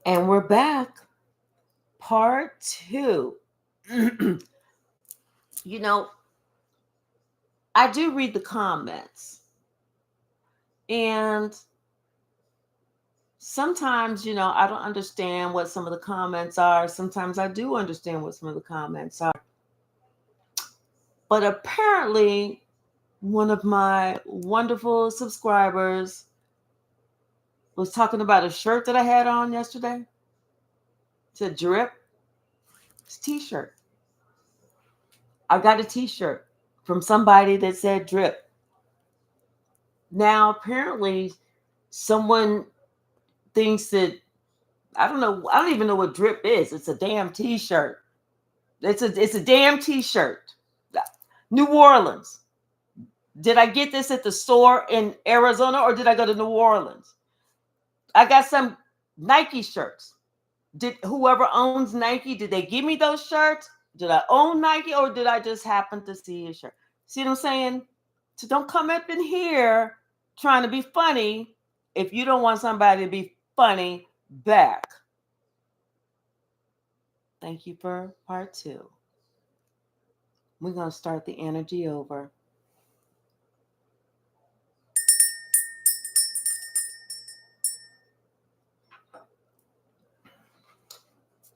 And we're back. Part two. You know, I do read the comments. And sometimes, I don't understand what some of the comments are. Sometimes I do understand what some of the comments are. But apparently, one of my wonderful subscribers was talking about a shirt that I had on yesterday. It said drip. It's a t-shirt. I got a t-shirt from somebody that said drip. Now, apparently, someone thinks that I don't know. I don't even know what drip is. It's a damn t-shirt. It's a damn t-shirt. New Orleans. Did I get this at the store in Arizona or did I go to New Orleans? I got some Nike shirts. Did whoever owns Nike, did they give me those shirts? Did I own Nike or did I just happen to see a shirt? See what I'm saying? So don't come up in here trying to be funny if you don't want somebody to be funny back. Thank you for part two. We're going to start the energy over.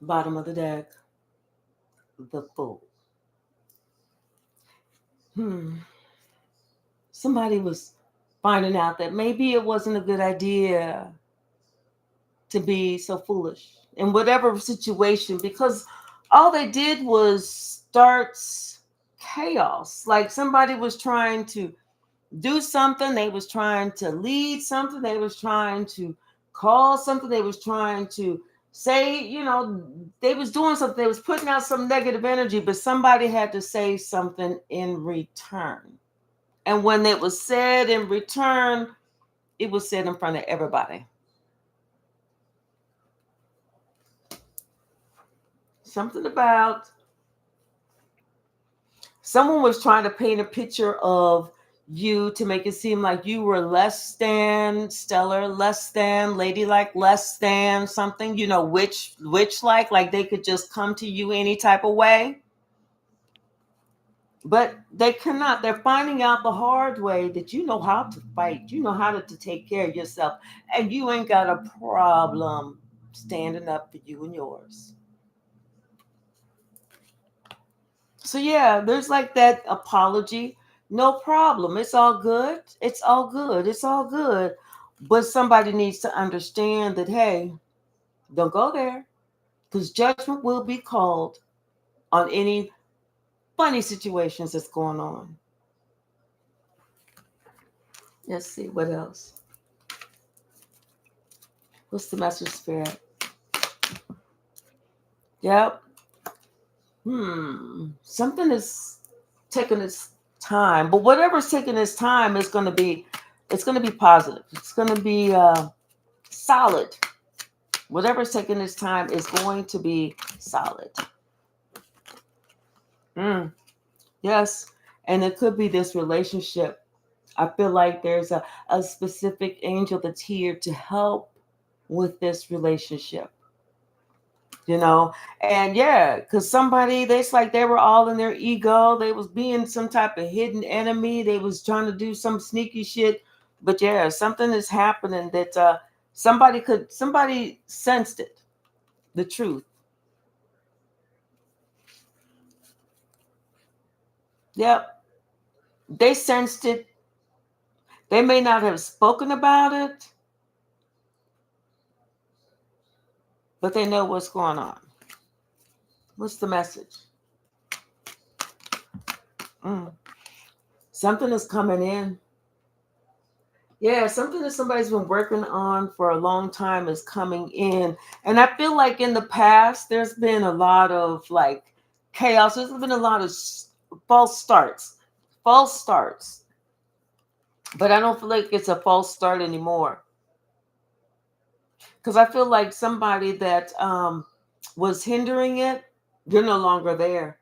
Bottom of the deck, the Fool. Somebody was finding out that maybe it wasn't a good idea to be so foolish in whatever situation because all they did was start chaos. Like somebody was trying to do something, they was trying to lead something, they was trying to call something, they was trying to say, they was doing something, they was putting out some negative energy, but somebody had to say something in return. And when it was said in return, it was said in front of everybody. Something about someone was trying to paint a picture of you to make it seem like you were less than stellar, less than ladylike, less than something, witch like they could just come to you any type of way. But they cannot. They're finding out the hard way that you know how to fight, you know how to take care of yourself, and you ain't got a problem standing up for you and yours. So yeah, there's like that apology. No problem. It's all good. It's all good. It's all good. But somebody needs to understand that, hey, don't go there because judgment will be called on any funny situations that's going on. Let's see what else. What's the message, Spirit? Yep. Something is taking its time, but whatever's taking its time is going to be, it's going to be positive. It's going to be solid. Whatever's taking its time is going to be solid. Yes. And it could be this relationship. I feel like there's a specific angel that's here to help with this relationship. And yeah, because somebody, it's like they were all in their ego. They was being some type of hidden enemy. They was trying to do some sneaky shit. But yeah, something is happening that somebody sensed it, the truth. Yep. They sensed it. They may not have spoken about it, but they know what's going on. What's the message? Something is coming in. Yeah, something that somebody's been working on for a long time is coming in. And I feel like in the past, there's been a lot of like chaos. There's been a lot of false starts. False starts. But I don't feel like it's a false start anymore. Because I feel like somebody that was hindering it, they're no longer there.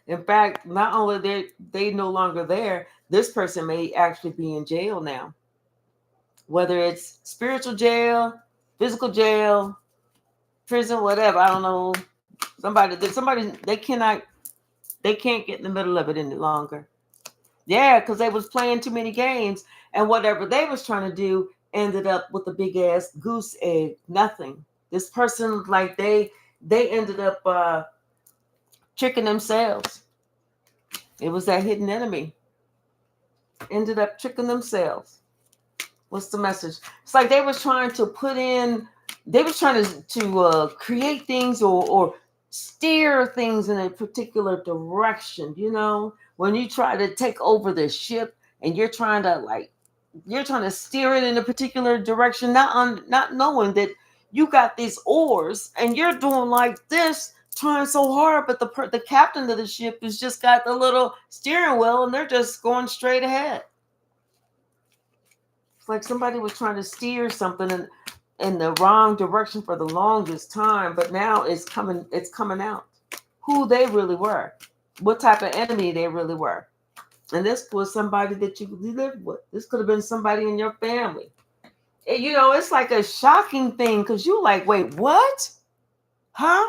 In fact, not only they no longer there, this person may actually be in jail now. Whether it's spiritual jail, physical jail, prison, whatever. I don't know. Somebody, they can't get in the middle of it any longer. Yeah, because they was playing too many games, and whatever they was trying to do ended up with a big ass goose egg. Nothing. This person, like they ended up tricking themselves. It was that hidden enemy. Ended up tricking themselves. What's the message? It's like they was trying to put in. They was trying to create things or steer things in a particular direction. You know, when you try to take over the ship and you're trying to steer it in a particular direction, not knowing that you got these oars and you're doing like this, trying so hard, but the captain of the ship has just got the little steering wheel and they're just going straight ahead. It's like somebody was trying to steer something in the wrong direction for the longest time, but now it's coming out who they really were, what type of enemy they really were. And this was somebody that you lived with. This could have been somebody in your family. It's like a shocking thing because you're like, wait, what? Huh?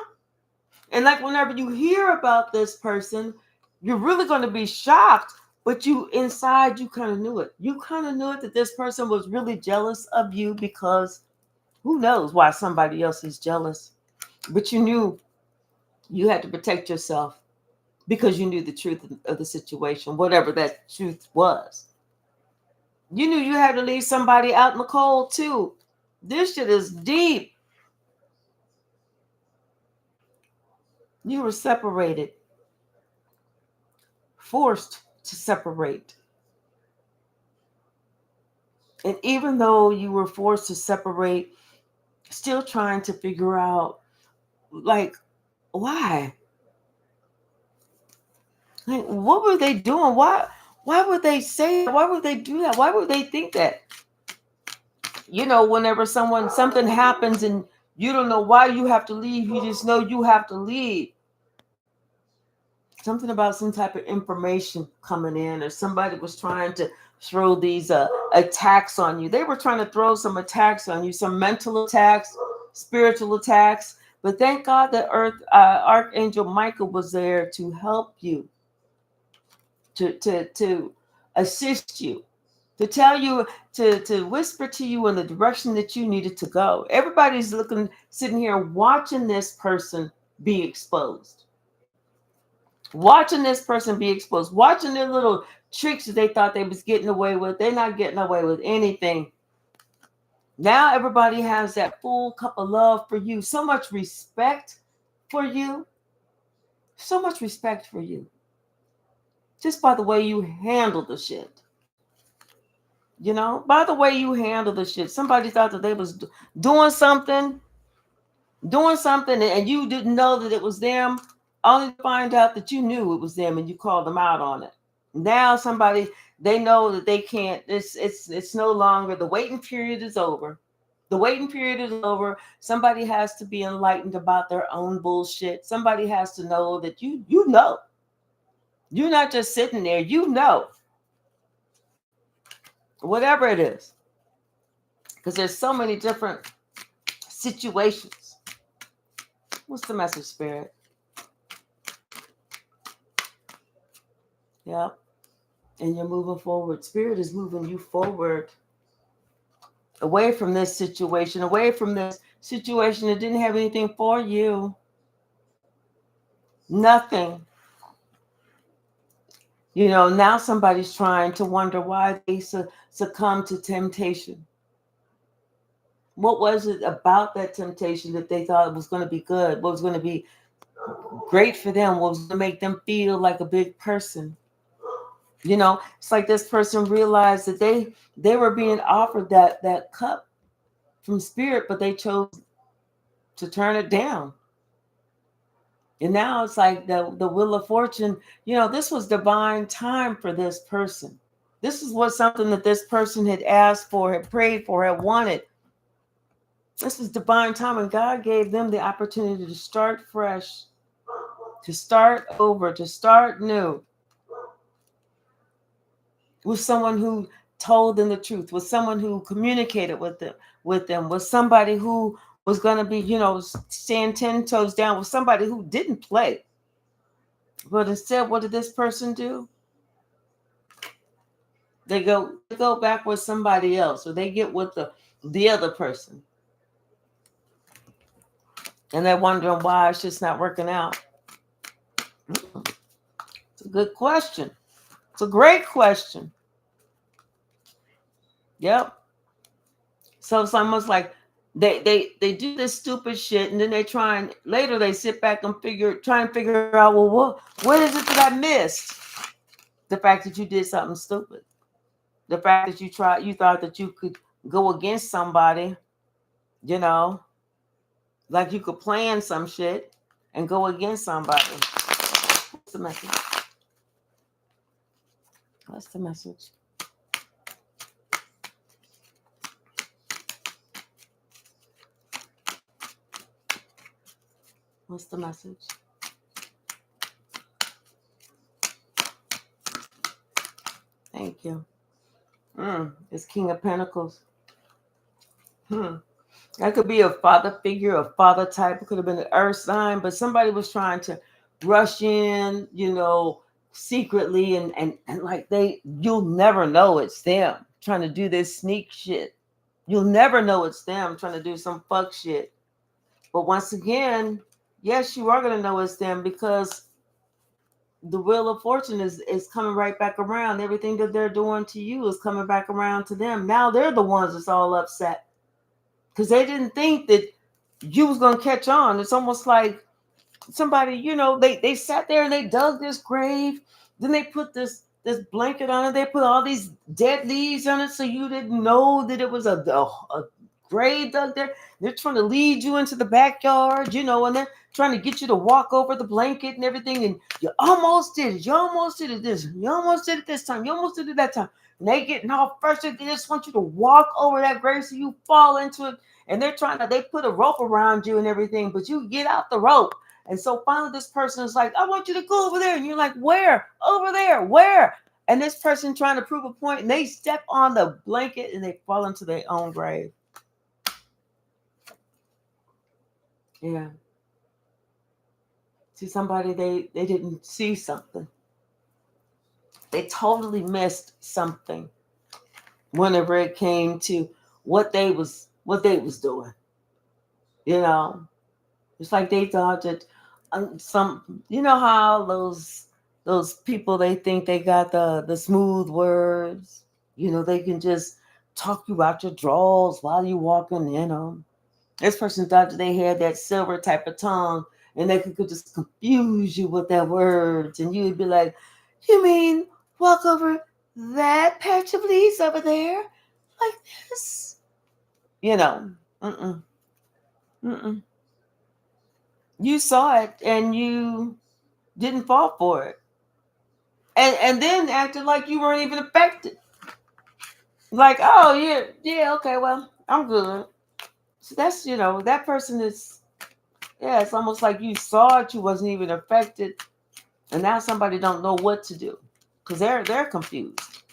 And like whenever you hear about this person, you're really going to be shocked. But you inside, you kind of knew it. You kind of knew it that this person was really jealous of you because who knows why somebody else is jealous. But you knew you had to protect yourself because you knew the truth of the situation, whatever that truth was. You knew you had to leave somebody out in the cold too. This shit is deep. You were separated, forced to separate. And even though you were forced to separate, still trying to figure out, like, why? Like, what were they doing? Why would they say that? Why would they do that? Why would they think that? Whenever something happens and you don't know why you have to leave, you just know you have to leave. Something about some type of information coming in, or somebody was trying to throw these attacks on you. They were trying to throw some attacks on you, some mental attacks, spiritual attacks. But thank God that Archangel Michael was there to help you, to assist you, to tell you, to whisper to you in the direction that you needed to go. Everybody's sitting here watching this person be exposed. Watching this person be exposed, watching their little tricks that they thought they was getting away with. They're not getting away with anything. Now everybody has that full cup of love for you. So much respect for you. So much respect for you. Just by the way you handle the shit. By the way you handle the shit. Somebody thought that they was doing something, and you didn't know that it was them, only to find out that you knew it was them and you called them out on it. Now they know that they can't, it's no longer, the waiting period is over. The waiting period is over. Somebody has to be enlightened about their own bullshit. Somebody has to know that you know. You're not just sitting there, whatever it is. Because there's so many different situations. What's the message, Spirit? Yep. And you're moving forward. Spirit is moving you forward. Away from this situation. Away from this situation that didn't have anything for you. Nothing. Now somebody's trying to wonder why they succumb to temptation. What was it about that temptation that they thought was going to be good? What was going to be great for them? What was going to make them feel like a big person? It's like this person realized that they were being offered that cup from Spirit, but they chose to turn it down. And now it's like the Wheel of Fortune, this was divine time for this person. This was something that this person had asked for, had prayed for, had wanted. This was divine time, and God gave them the opportunity to start fresh, to start over, to start new. With someone who told them the truth, with someone who communicated with them, with somebody who was going to be, stand 10 toes down with somebody who didn't play. But instead, what did this person do? They go back with somebody else, or they get with the other person. And they're wondering why it's just not working out. It's a good question. It's a great question. Yep. So it's almost like they do this stupid shit, and then later they sit back and try and figure out, well, what is it that I missed? The fact that you did something stupid. The fact that you thought that you could go against somebody, you know, like you could plan some shit and go against somebody. What's the message? What's the message? What's the message? Thank you. It's King of Pentacles. That could be a father figure, a father type. It could have been an earth sign, but somebody was trying to rush in, secretly and like you'll never know it's them trying to do this sneak shit. You'll never know it's them trying to do some fuck shit. But once again, yes, you are going to know it's them because the wheel of fortune is coming right back around. Everything that they're doing to you is coming back around to them. Now they're the ones that's all upset because they didn't think that you was going to catch on. It's almost like somebody, they sat there and they dug this grave. Then they put this blanket on it. They put all these dead leaves on it so you didn't know that it was a grave dug there. They're trying to lead you into the backyard, and they're trying to get you to walk over the blanket and everything. And you almost did it. You almost did it this. You almost did it this time. You almost did it that time. And they getting all frustrated. They just want you to walk over that grave so you fall into it. And they put a rope around you and everything, but you get out the rope. And so finally this person is like, I want you to go over there. And you're like, where? Over there. Where? And this person trying to prove a point, and they step on the blanket and they fall into their own grave. Yeah. See, somebody, they didn't see something. They totally missed something whenever it came to what they was doing. It's like they thought that how those people, they think they got the smooth words. They can just talk you out your drawers while you walking. This person thought that they had that silver type of tongue, and they could just confuse you with their words, and you would be like, "You mean walk over that patch of leaves over there, like this?" Mm-mm, mm-mm. You saw it, and you didn't fall for it, and then acted like you weren't even affected. Like, oh yeah, okay, well, I'm good. So that's that person is, yeah, it's almost like you saw it, you wasn't even affected, and now somebody don't know what to do because they're confused.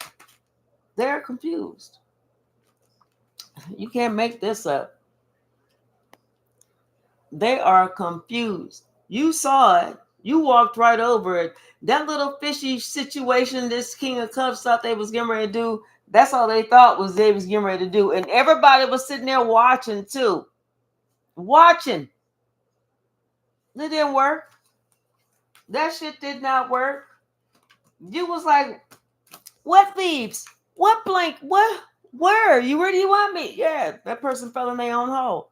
They're confused. You can't make this up. They are confused. You saw it. You walked right over it. That little fishy situation this King of Cups thought they was getting ready to do, that's all they thought was they was getting ready to do. And everybody was sitting there watching too. Watching. It didn't work. That shit did not work. You was like, what leaves? What blank? What? Where? Where do you want me? Yeah, that person fell in their own hole.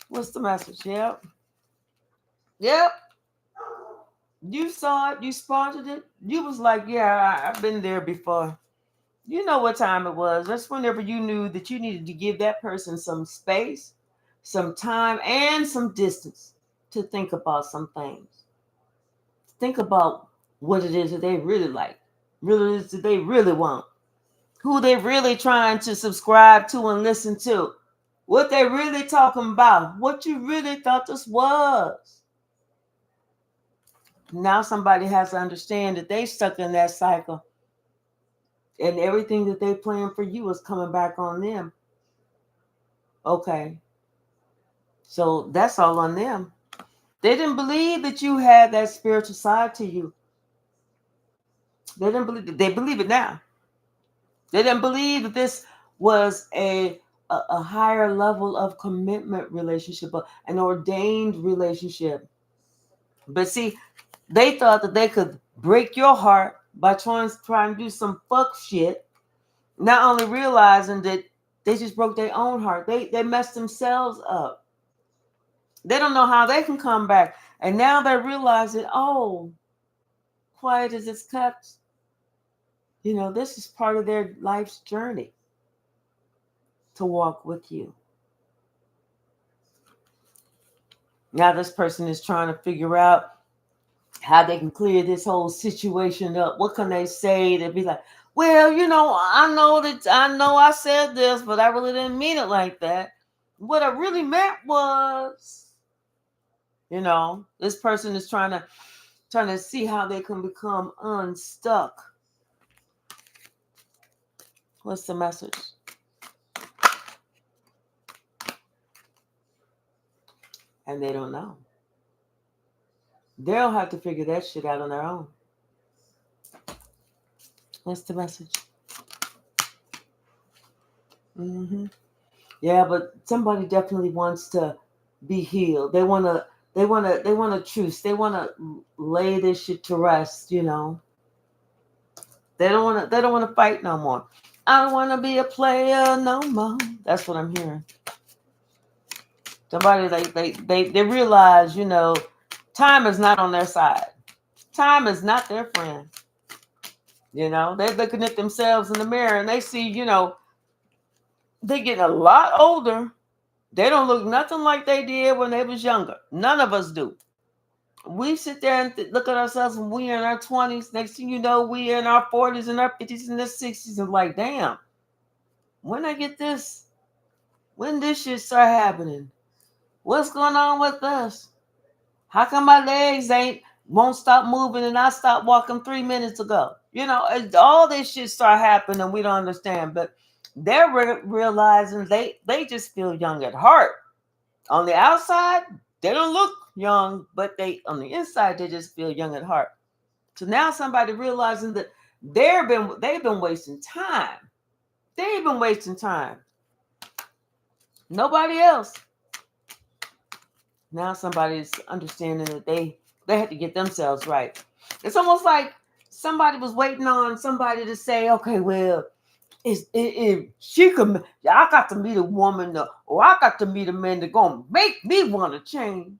What's the message? Yep. Yep. You saw it. You spotted it. You was like, yeah, I've been there before. You know what time it was. That's whenever you knew that you needed to give that person some space, some time, and some distance to think about some things. Think about what it is that they really like. Really is that they really want. Who they really trying to subscribe to and listen to. What they really talking about. What you really thought this was. Now somebody has to understand that they stuck in that cycle. And everything that they plan for you is coming back on them. Okay. So that's all on them. They didn't believe that you had that spiritual side to you. They didn't believe it. They believe it now. They didn't believe that this was a higher level of commitment relationship, an ordained relationship. But see, they thought that they could break your heart by trying to do some fuck shit, not only realizing that they just broke their own heart. They messed themselves up. They don't know how they can come back. And now they realize that, oh, quiet as it's kept, this is part of their life's journey to walk with you. Now this person is trying to figure out how they can clear this whole situation up. What can they say to be like, well, I know I said this, but I really didn't mean it like that. What I really meant was, this person is trying to see how they can become unstuck. What's the message? And they don't know. They'll have to figure that shit out on their own. What's the message? Mm-hmm. Yeah, but somebody definitely wants to be healed. They want a truce. They want to lay this shit to rest. They don't want to fight no more. I don't want to be a player no more. That's what I'm hearing. Somebody they realize, time is not on their side. Time is not their friend. They're looking at themselves in the mirror and they see, they get a lot older. They don't look nothing like they did when they was younger. None of us do. We sit there and look at ourselves when we in our 20s. Next thing you know, we in our 40s and our 50s and our 60s. And like, damn, when I get this, when this shit start happening, what's going on with us? How come my legs won't stop moving and I stopped walking 3 minutes ago? All this shit start happening and we don't understand. But they're realizing they just feel young at heart. On the outside, they don't look young, but they on the inside they just feel young at heart. So now somebody realizing that they've been wasting time. They've been wasting time. Nobody else. Now somebody's understanding that they had to get themselves right. It's almost like somebody was waiting on somebody to say, okay, well, if she could, I got to meet a woman, or I got to meet a man that's gonna make me want to change.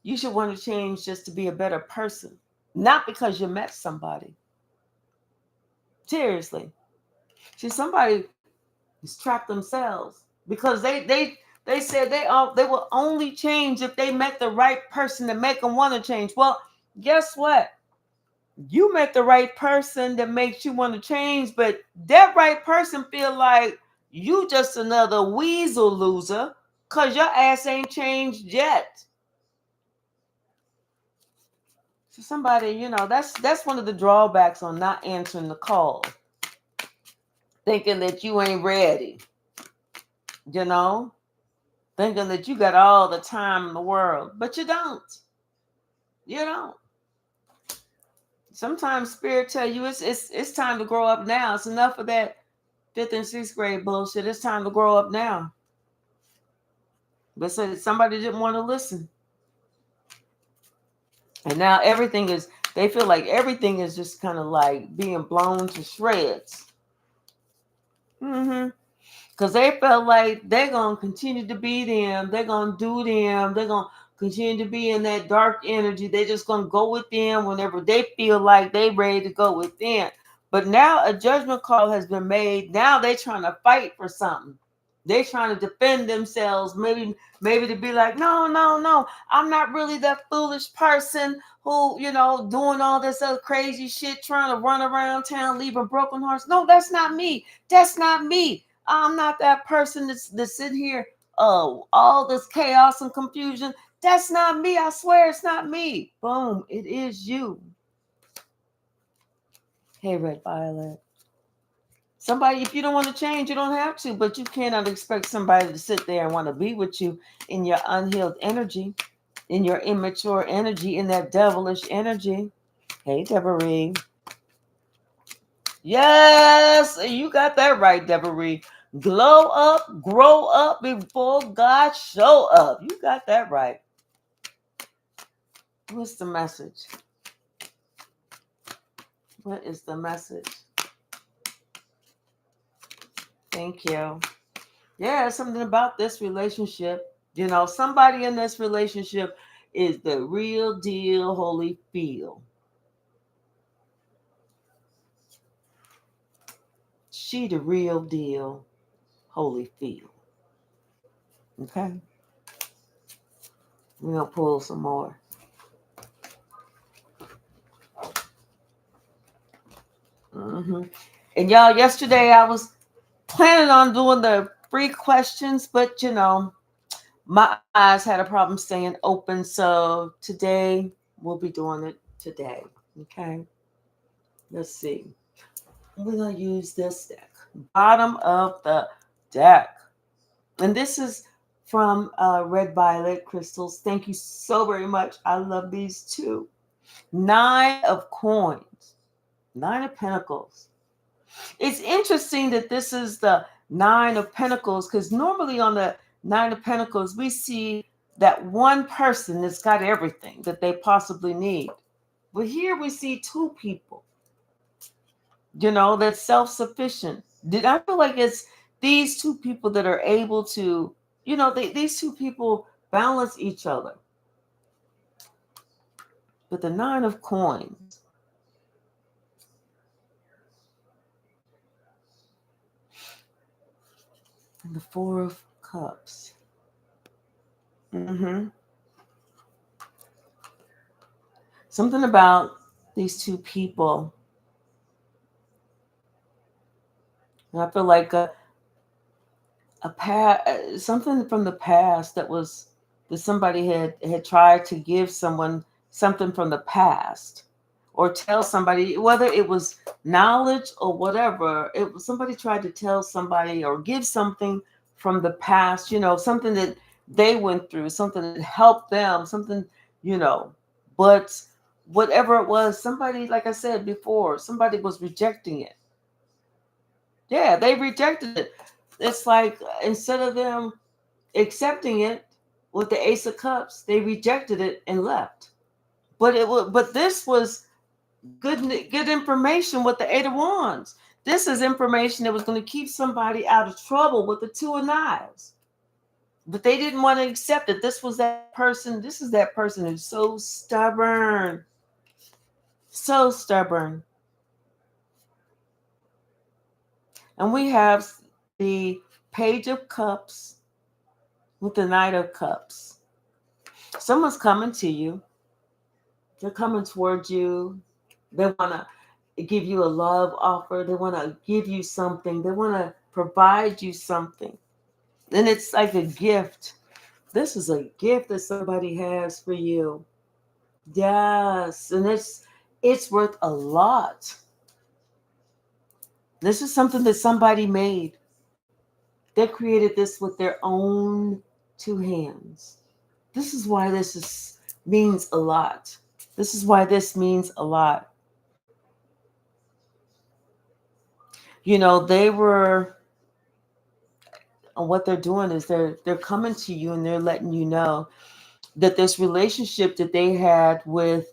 You should want to change just to be a better person, not because you met somebody. Seriously, see, somebody is trapped themselves because they said they will only change if they met the right person to make them want to change. Well, guess what? You met the right person that makes you want to change, but that right person feel like you just another weasel loser because your ass ain't changed yet. So somebody, that's one of the drawbacks on not answering the call, thinking that you ain't ready, you know, thinking that you got all the time in the world, but you don't. You don't. Sometimes spirit tell you it's time to grow up now. It's enough of that fifth and sixth grade bullshit. It's time to grow up now. But so somebody didn't want to listen, and now they feel like everything is just kind of like being blown to shreds. Mm-hmm. Because they felt like they're going to continue to be them. They're going to do them. They're going to continue to be in that dark energy. They're just going to go with them whenever they feel like they're ready to go with them. But now a judgment call has been made. Now they're trying to fight for something. They're trying to defend themselves. Maybe to be like, no, no, no. I'm not really that foolish person who, doing all this other crazy shit, trying to run around town, leaving broken hearts. No, that's not me. That's not me. I'm not that person that's sitting here, all this chaos and confusion. That's not me. I swear it's not me. Boom. It is you. Hey, Red Violet. Somebody, if you don't want to change, you don't have to, but you cannot expect somebody to sit there and want to be with you in your unhealed energy, in your immature energy, in that devilish energy. Hey, Deborah. Yes, you got that right, Deborah. Glow up, grow up before God show up. You got that right. What's the message? What is the message? Thank you. Yeah, something about this relationship. Somebody in this relationship is the real deal, holy feel. She the real deal, holy feel. Okay, we're gonna pull some more. hmm And y'all, yesterday I was planning on doing the free questions, but my eyes had a problem staying open, so today we'll be doing it today. Okay, let's see. We're gonna use this deck, bottom of the deck, and this is from Red Violet Crystals. Thank you so very much. I love these too. Nine of Coins, Nine of Pentacles. It's interesting that this is the Nine of Pentacles because normally on the Nine of Pentacles, we see that one person that's got everything that they possibly need. But here we see two people, that's self sufficient. Did I feel like it's these two people that are able to, these two people balance each other. But the Nine of Coins, and the Four of Cups. Mm-hmm. Something about these two people. And I feel like something from the past that somebody had tried to give someone something from the past, or tell somebody, whether it was knowledge or whatever, it was somebody tried to tell somebody or give something from the past, something that they went through, something that helped them, something, you know but whatever it was, somebody, like I said before, somebody was rejecting it. Yeah, they rejected it. It's like instead of them accepting it with the Ace of Cups, they rejected it and left. But this was good information with the Eight of Wands. This is information that was going to keep somebody out of trouble with the Two of Knives. But they didn't want to accept it. This was that person. This is that person who's so stubborn. So stubborn. And we have the Page of Cups with the Knight of Cups. Someone's coming to you. They're coming towards you. They want to give you a love offer. They want to give you something. They want to provide you something. And it's like a gift. This is a gift that somebody has for you. Yes. And it's worth a lot. This is something that somebody made. They created this with their own two hands. This is why means a lot. This is why this means a lot. They were, what they're doing is they're coming to you and they're letting you know that this relationship that they had with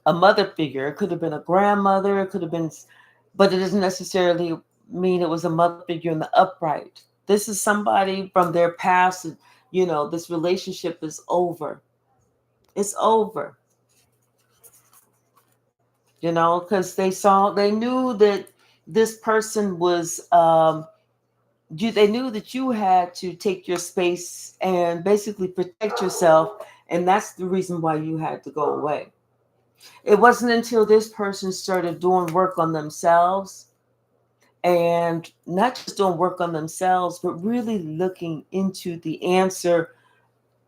a mother figure, it could have been a grandmother, it could have been, but it doesn't necessarily mean it was a mother figure in the upright. This is somebody from their past. This relationship is over. It's over. Because they knew that this person was, they knew that you had to take your space and basically protect yourself. And that's the reason why you had to go away. It wasn't until this person started doing work on themselves, and not just doing work on themselves, but really looking into the answer.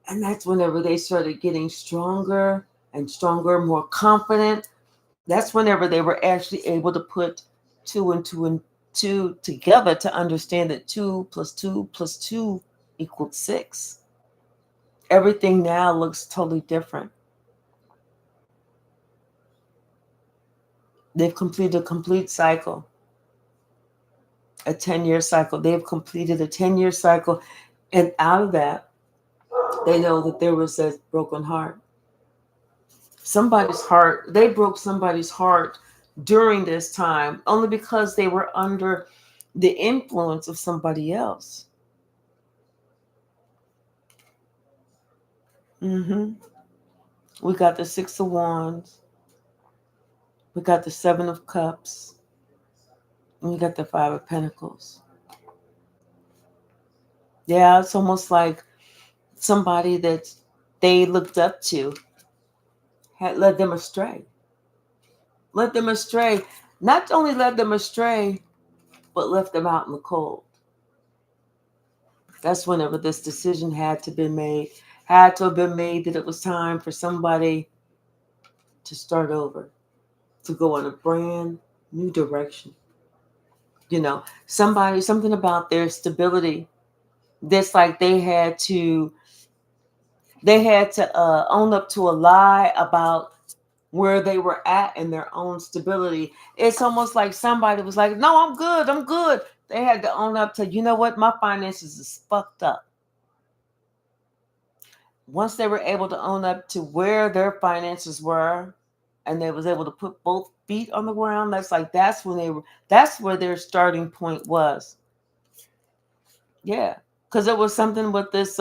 And that's whenever they started getting stronger and stronger, more confident. That's whenever they were actually able to put two and two and two together to understand that 2 plus 2 plus 2 equals 6. Everything now looks totally different. They've completed a complete cycle, a 10-year cycle. They've completed a 10-year cycle. And out of that, they know that there was a broken heart. Somebody's heart, they broke somebody's heart during this time only because they were under the influence of somebody else. hmm We got the Six of Wands, we got the Seven of Cups, and we got the Five of Pentacles. Yeah, it's almost like somebody that they looked up to had led them astray. Led them astray. Not only led them astray, but left them out in the cold. That's whenever this decision had to be made, had to have been made that it was time for somebody to start over, to go in a brand new direction. Somebody, something about their stability. That's like they had to own up to a lie about where they were at in their own stability. It's almost like somebody was like, "No, I'm good. I'm good." They had to own up to, you know what, my finances is fucked up. Once they were able to own up to where their finances were, and they was able to put both feet on the ground, that's where their starting point was. Yeah, because it was something with this.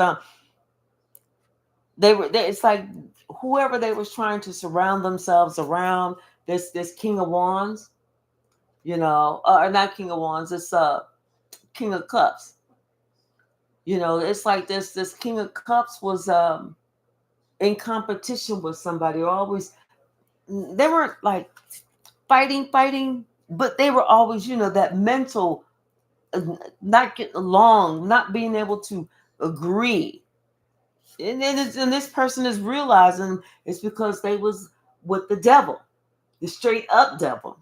It's like whoever they was trying to surround themselves around, this King of Wands, or not King of Wands, it's King of Cups. It's like this King of Cups was in competition with somebody, or always. They weren't like fighting, but they were always, that mental, uh, not getting along, not being able to agree. And this person is realizing it's because they was with the devil, the straight up devil.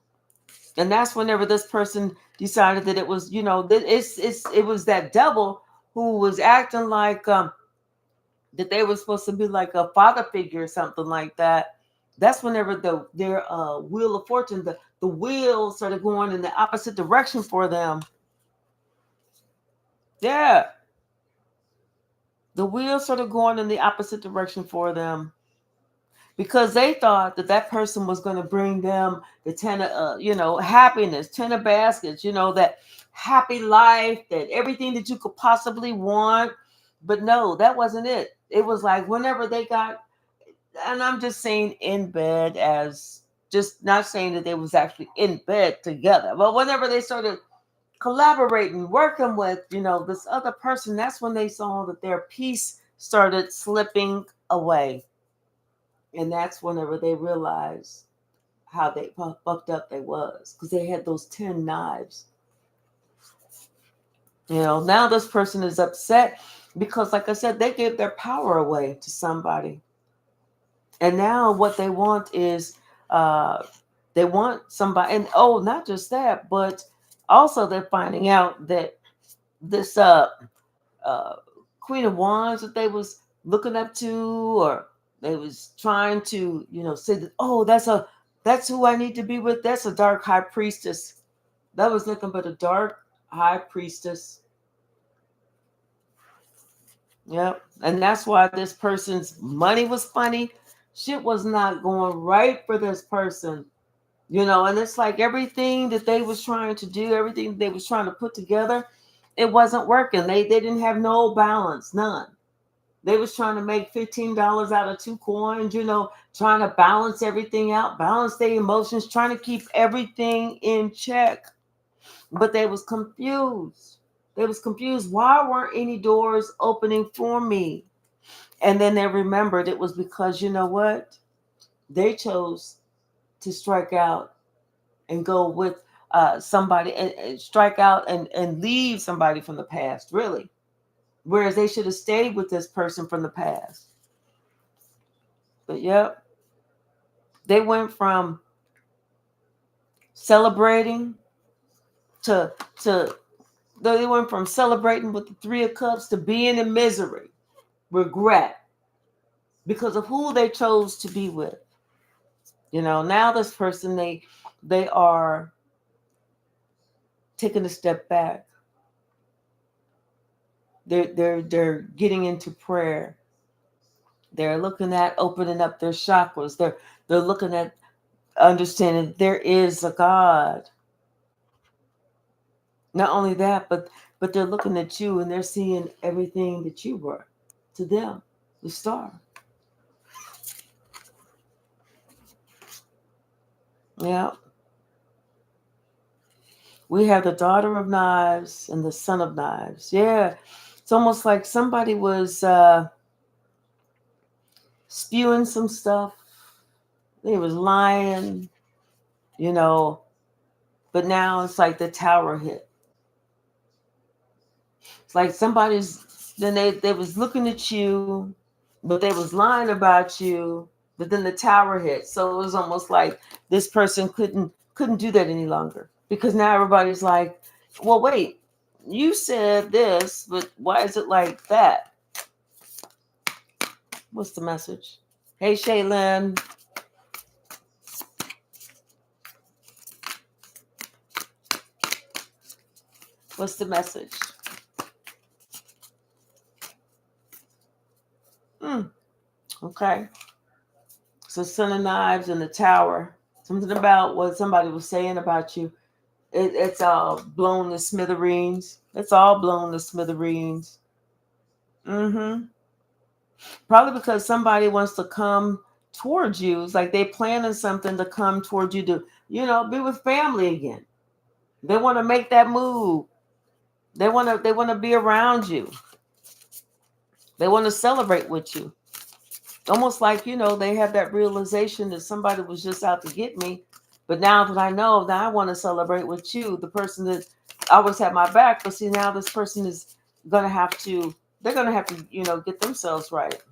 And that's whenever this person decided that it was, that it was that devil who was acting like that they were supposed to be like a father figure or something like that. That's whenever their wheel of fortune, the wheel started going in the opposite direction for them. Yeah, the wheel started going in the opposite direction for them because they thought that that person was going to bring them the happiness, 10 of baskets, that happy life, that everything that you could possibly want. But no, that wasn't it. It was like whenever they got, and I'm just saying in bed, as just not saying that they was actually in bed together, but whenever they started collaborating, working with, this other person, that's when they saw that their peace started slipping away. And that's whenever they realized how they fucked up they was, because they had those 10 knives. Now this person is upset because, like I said, they gave their power away to somebody. And now what they want is they want somebody, and oh, not just that, but also they're finding out that this uh, Queen of Wands that they was looking up to, or they was trying to, say that, oh, that's who I need to be with. That's a dark high priestess. That was nothing but a dark high priestess. Yep. And that's why this person's money was funny. Shit was not going right for this person. And it's like everything that they was trying to do, everything they was trying to put together, it wasn't working. They didn't have no balance, none. They was trying to make $15 out of 2 coins, trying to balance everything out, balance their emotions, trying to keep everything in check. But they was confused. They was confused. Why weren't any doors opening for me? And then they remembered it was because, you know what? They chose to strike out and go with somebody, and strike out and leave somebody from the past, really. Whereas they should have stayed with this person from the past. But yep, they went from celebrating to to they went from celebrating with the Three of Cups to being in misery, regret, because of who they chose to be with. Now this person, they are taking a step back. They're getting into prayer. They're looking at opening up their chakras. They're looking at understanding there is a God. Not only that, but they're looking at you and they're seeing everything that you were to them, the star. Yeah. We have the daughter of knives and the son of knives. Yeah. It's almost like somebody was spewing some stuff. They was lying, you know, but now it's like the tower hit. It's like then they was looking at you, but they was lying about you, but then the tower hit. So it was almost like this person couldn't do that any longer, because now everybody's like, well, wait, you said this, but why is it like that? What's the message? Hey, Shaylin. What's the message? Okay. So Son of Knives and the Tower. Something about what somebody was saying about you. It's all blown to smithereens. It's all blown to smithereens. Mm-hmm. Probably because somebody wants to come towards you. It's like they planning something to come towards you to, be with family again. They want to make that move. They want to be around you. They want to celebrate with you. Almost like, they have that realization that somebody was just out to get me. But now that I know that I want to celebrate with you, the person that always had my back. But see, now this person is they're going to have to, get themselves right.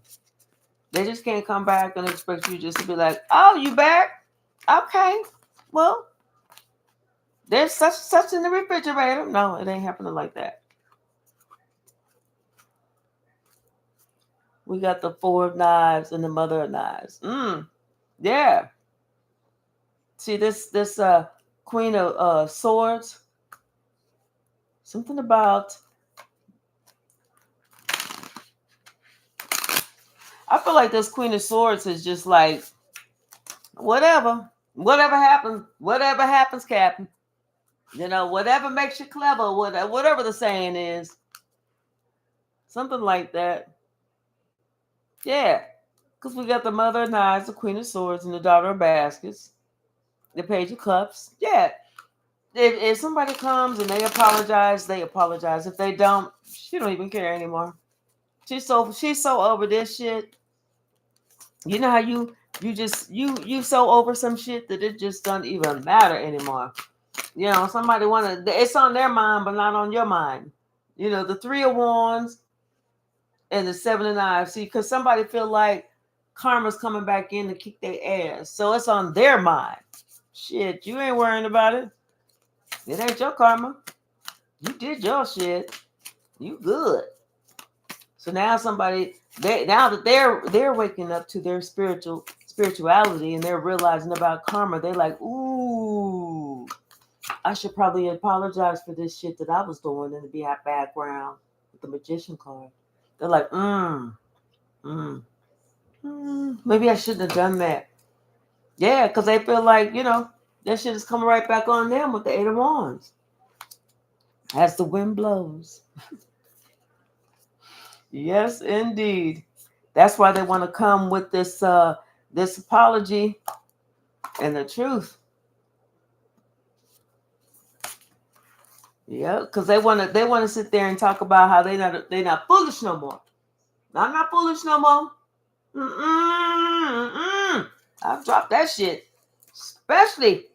They just can't come back and expect you just to be like, oh, you back? Okay. Well, there's such in the refrigerator. No, it ain't happening like that. We got the Four of Knives and the Mother of Knives. Yeah. See this Queen of Swords. Something about. I feel like this Queen of Swords is just like, whatever happens, Captain. Whatever makes you clever, whatever the saying is. Something like that. Yeah. Because we got the Mother of Knives, the Queen of Swords, and the Daughter of Baskets, the Page of Cups. Yeah. If somebody comes and they apologize, they apologize. If they don't, she don't even care anymore. She's so over this shit. You know how you so over some shit that it just doesn't even matter anymore. Somebody it's on their mind, but not on your mind. The Three of Wands and the Seven of Knives. See, because somebody feel like karma's coming back in to kick their ass. So it's on their mind. Shit, you ain't worrying about it. It ain't your karma. You did your shit. You good. So now now that they're waking up to their spirituality and they're realizing about karma, they're like, ooh, I should probably apologize for this shit that I was doing in the background with the Magician card. They're like, maybe I shouldn't have done that. Yeah, because they feel like, that shit is coming right back on them with the Eight of Wands. As the wind blows. Yes, indeed. That's why they want to come with this apology and the truth. Yeah, because they want to sit there and talk about how they not foolish no more. I'm not foolish no more. I've dropped that shit, especially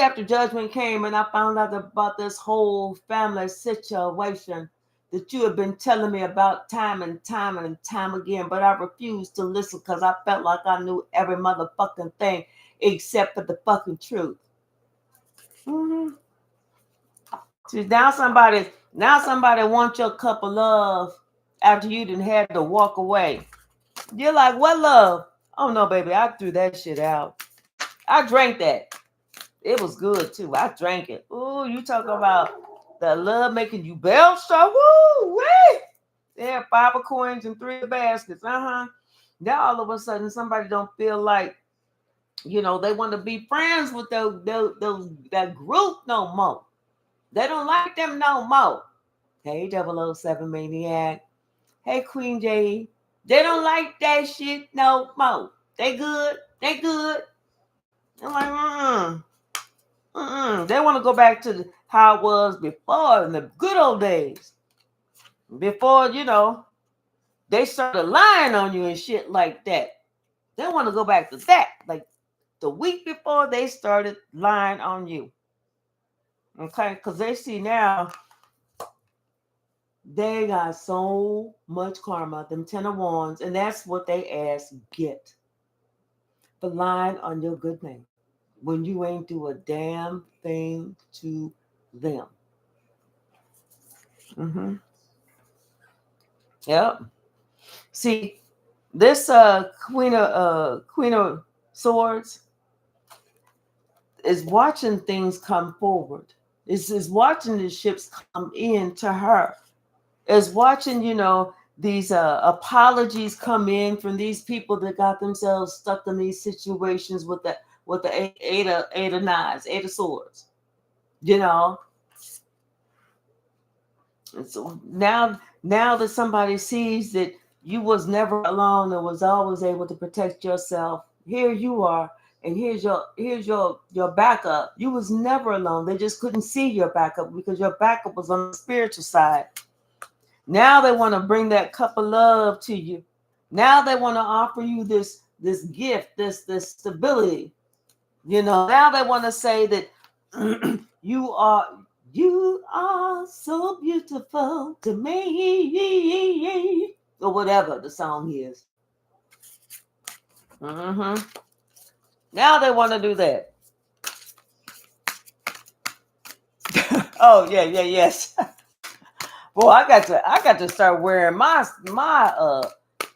after judgment came and I found out about this whole family situation that you have been telling me about time and time and time again, but I refused to listen because I felt like I knew every motherfucking thing except for the fucking truth. See, now somebody wants your cup of love after you didn't had to walk away. You're like, what love? Oh no, baby, I threw that shit out. I drank that. It was good too. I drank it. Ooh, you talk about the love making you bell show. Woo, wee. Yeah, 5 coins and 3 baskets. Now all of a sudden somebody don't feel like they want to be friends with that group no more. They don't like them no more. Hey, 007 Maniac. Hey, Queen J. They don't like that shit no more. They good. They good. I'm like, They want to go back to how it was before in the good old days. Before, they started lying on you and shit like that. They want to go back to that. Like the week before they started lying on you. Okay? Because they see now they got so much karma, them 10 of Wands, and that's what they ask get for lying on your good name when you ain't do a damn thing to them. Mm-hmm. Yep. See, this Queen of Swords is watching things come forward. Is watching the ships come in to her. Is watching, these apologies come in from these people that got themselves stuck in these situations with the eight of swords. You know, and so now that somebody sees that you was never alone and was always able to protect yourself, here you are, and here's your backup. You was never alone. They just couldn't see your backup because your backup was on the spiritual side. Now they want to bring that cup of love to you. Now they want to offer you this gift, this stability. Now they want to say that you are so beautiful to me, or whatever the song is. Mm-hmm. Now they want to do that. Oh yeah, yes. Boy, I got to start wearing my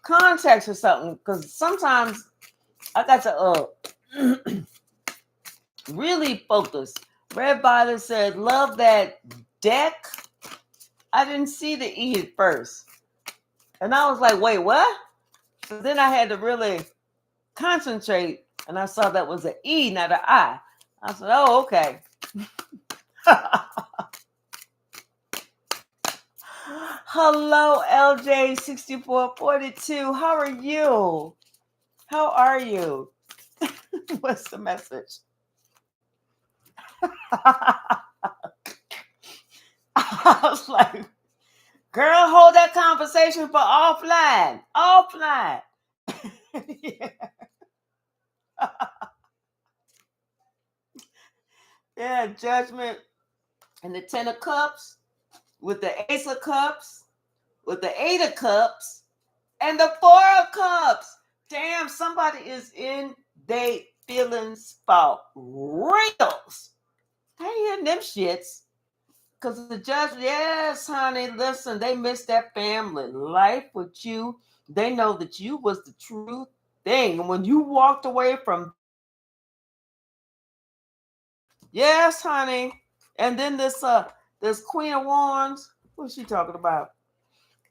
contacts or something because sometimes I got to really focus. Red Violet said, "Love that deck." I didn't see the E at first, and I was like, "Wait, what?" So then I had to really concentrate, and I saw that was an E, not an I. I said, "Oh, okay." Hello, LJ6442. How are you? How are you? What's the message? I was like, girl, hold that conversation for offline. Offline. Yeah. Yeah, Judgment and the 10 of Cups with the Ace of Cups with the 8 of Cups and the 4 of Cups. Damn, somebody is in they feeling spot reals. I ain't hearing them shits. Because the judge, yes, honey, listen, they miss that family life with you. They know that you was the true thing. And when you walked away from, yes, honey. And then this Queen of Wands, what's she talking about?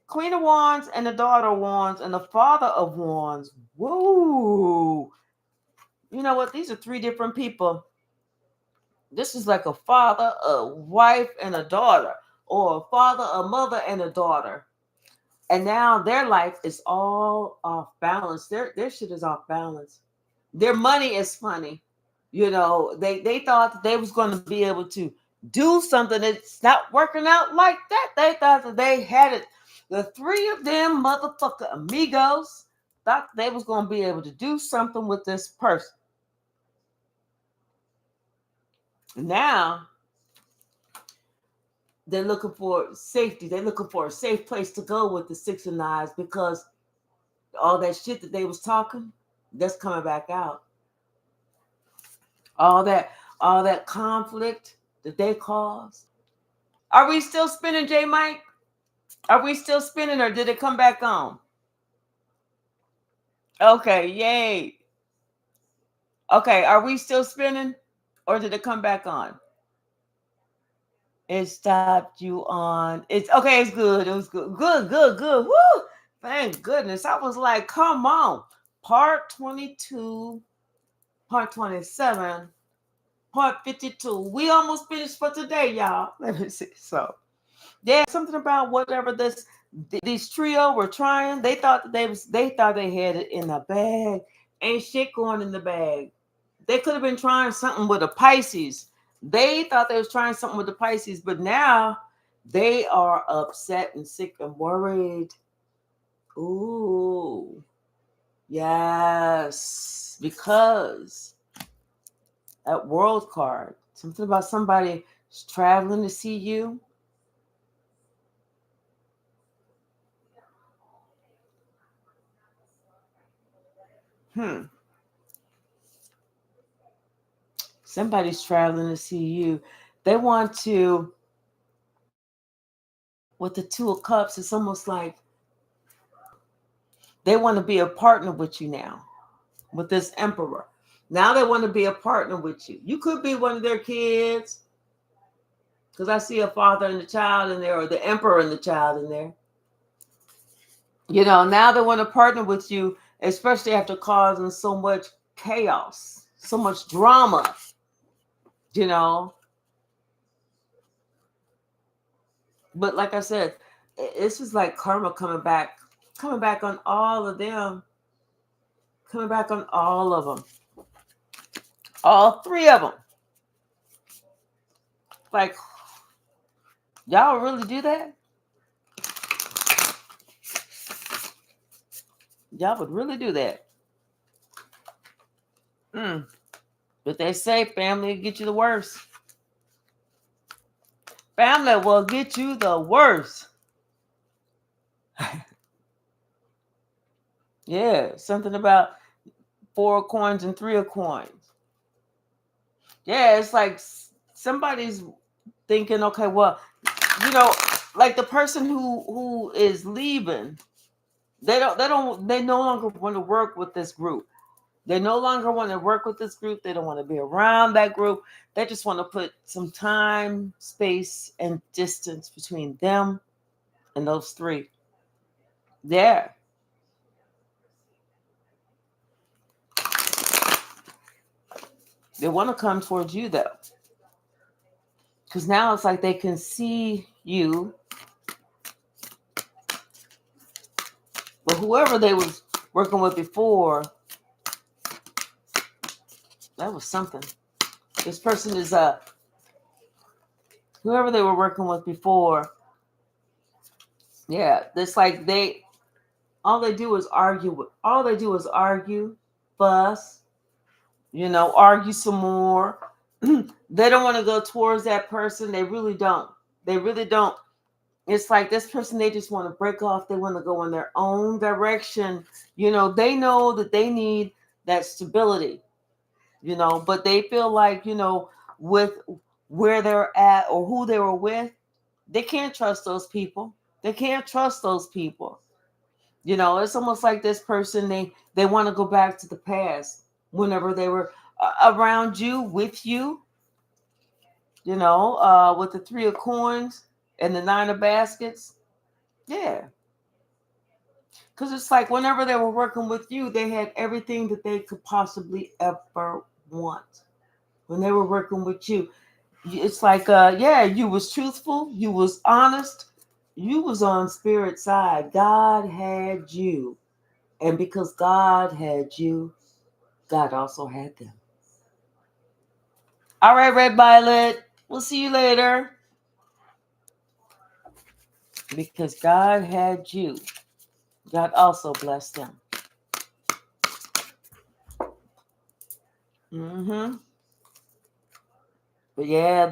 Queen of Wands and the daughter of Wands and the father of Wands. Woo! You know what? These are 3 different people. This is like a father, a wife, and a daughter, or a father, a mother, and a daughter. And now their life is all off balance. Their shit is off balance. Their money is funny. They thought that they was going to be able to do something that's not working out like that. They thought that they had it. The 3 of them motherfucker amigos thought they was going to be able to do something with this person. Now they're looking for safety. They're looking for a safe place to go with the 6 of Knives because all that shit that they was talking, that's coming back out. All that conflict that they caused, Are we still spinning, J Mike? Are we still spinning or did it come back on? Okay, yay. Okay, are we still spinning or did it come back on? It stopped you on. It's okay, it's good. It was good. Good, good, good. Woo! Thank goodness. I was like, come on. Part 22, part 27, part 52. We almost finished for today, y'all. Let me see. So, yeah, something about whatever these trio were trying. They thought they had it in the bag. Ain't shit going in the bag. They could have been trying something with a Pisces. They thought they was trying something with the Pisces, but now they are upset and sick and worried. Ooh, yes, because that world card, something about somebody traveling to see you. Hmm. Somebody's traveling to see you. They want to, with the Two of Cups, it's almost like they want to be a partner with you now, with this Emperor. Now they want to be a partner with you. You could be one of their kids, because I see a father and a child in there, or the Emperor and the child in there. Now they want to partner with you, especially after causing so much chaos, so much drama, you know. But like I said, it's just like karma coming back on all of them, coming back on all of them, all three of them. Like, y'all really do that? Y'all would really do that? Mm. But they say family will get you the worst. Family will get you the worst. Yeah, something about 4 of coins and 3 of coins. Yeah, it's like somebody's thinking, okay, well, you know, like the person who is leaving, they no longer want to work with this group. They no longer want to work with this group. They don't want to be around that group. They just want to put some time, space, and distance between them and those three. Yeah. They want to come towards you though. Because now it's like they can see you, but whoever they was working with before, that was something. This person is whoever they were working with before. Yeah, it's like all they do is argue. All they do is argue, fuss, argue some more. They don't want to go towards that person. They really don't. They really don't. It's like this person, they just want to break off. They want to go in their own direction. They know that they need that stability, but they feel like, with where they're at or who they were with, they can't trust those people. They can't trust those people. It's almost like this person, they want to go back to the past whenever they were around you, with you, with the 3 of coins and the 9 of baskets. Yeah. Because it's like whenever they were working with you, they had everything that they could possibly ever want. When they were working with you, it's like, yeah, you was truthful, you was honest, you was on spirit side. God had you. And because God had you, God also had them. All right, Red Violet. We'll see you later. Because God had you, God also blessed them. Mm-hmm. But yeah,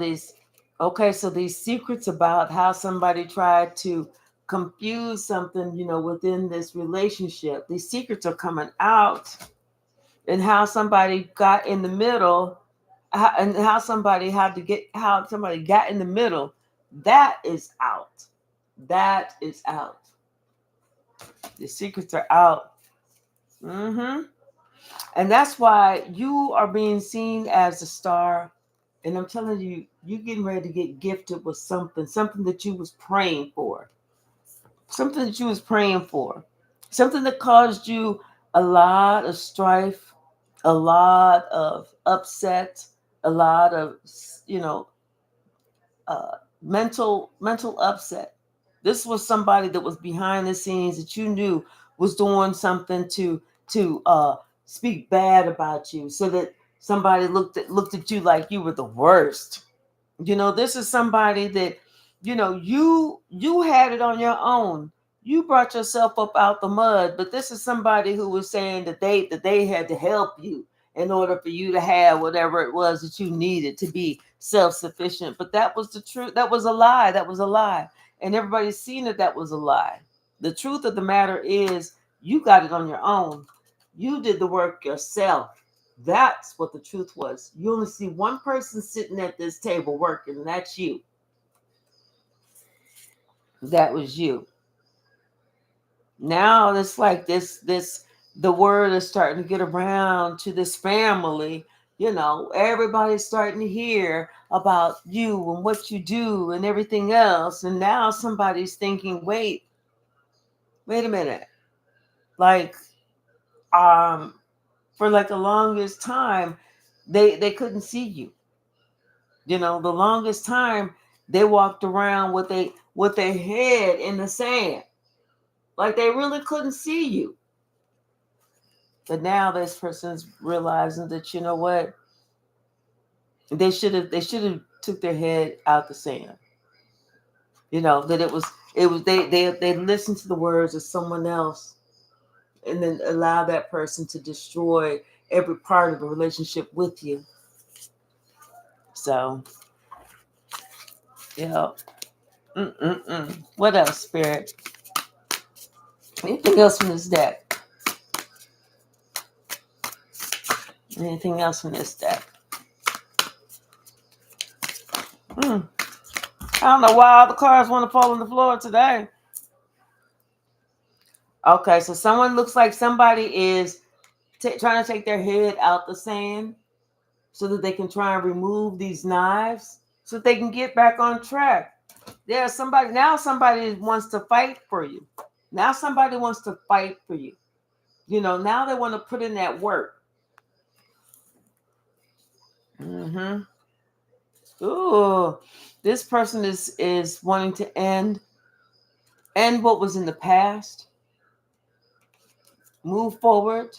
so these secrets about how somebody tried to confuse something, within this relationship, these secrets are coming out, and how somebody got in the middle, and how somebody got in the middle That is out. That is out. The secrets are out. Mm-hmm. And that's why you are being seen as a star. And I'm telling you, you're getting ready to get gifted with something that you was praying for. Something that you was praying for. Something that caused you a lot of strife, a lot of upset, a lot of, you know, mental upset. This was somebody that was behind the scenes that you knew was doing something to speak bad about you, so that somebody looked at you like you were the worst. This is somebody that, you had it on your own. You brought yourself up out the mud, but this is somebody who was saying that they had to help you in order for you to have whatever it was that you needed to be self-sufficient. But that was the truth. That was a lie. That was a lie. And everybody's seen that was a lie. The truth of the matter is, you got it on your own. You did the work yourself. That's what the truth was. You only see one person sitting at this table working, and that's you. That was you. Now it's like this the word is starting to get around to this family. Everybody's starting to hear about you and what you do and everything else. And now somebody's thinking, wait a minute. Like, for like the longest time, they couldn't see you. The longest time they walked around with their head in the sand, like they really couldn't see you. But now this person's realizing that, you know what, they should have took their head out the sand. That it was they listened to the words of someone else, and then allow that person to destroy every part of the relationship with you. So, yeah. What else, Spirit? Anything else from this deck? Anything else from this deck? I don't know why all the cards want to fall on the floor today. Okay, so someone looks like somebody is trying to take their head out the sand so that they can try and remove these knives so that they can get back on track. Somebody wants to fight for you. Now somebody wants to fight for you. Now they want to put in that work. Ooh, this person is wanting to end what was in the past, move forward.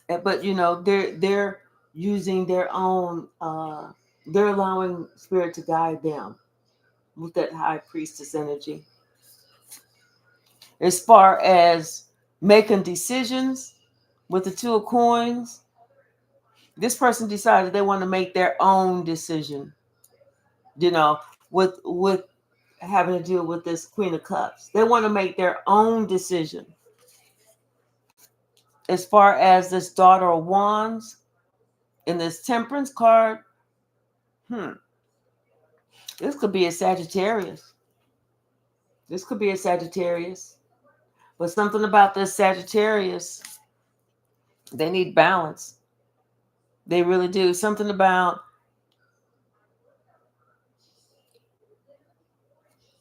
But they're using their own, they're allowing spirit to guide them with that high priestess energy. As far as making decisions with the two of coins, this person decided they want to make their own decision, with having to deal with this Queen of Cups. They want to make their own decision. As far as this Daughter of Wands in this Temperance card, this could be a Sagittarius. This could be a Sagittarius. But something about this Sagittarius, they need balance. They really do. Something about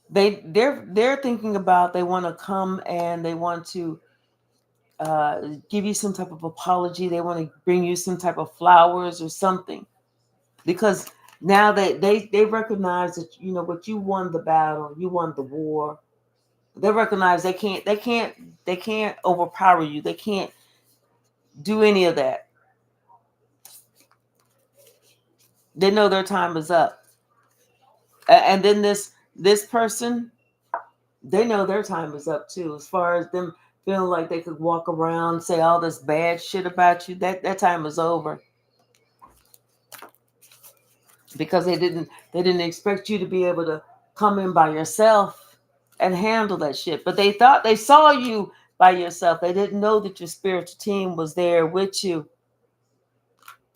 they're thinking about, they want to come and they want to give you some type of apology. They want to bring you some type of flowers or something, because now they recognize that, what, you won the battle, you won the war. They recognize they can't overpower you. They can't do any of that. They know their time is up. And then this person, they know their time is up too. As far as them feeling like they could walk around, say all this bad shit about you, that time is over. Because they didn't expect you to be able to come in by yourself and handle that shit. But they thought they saw you by yourself. They didn't know that your spiritual team was there with you.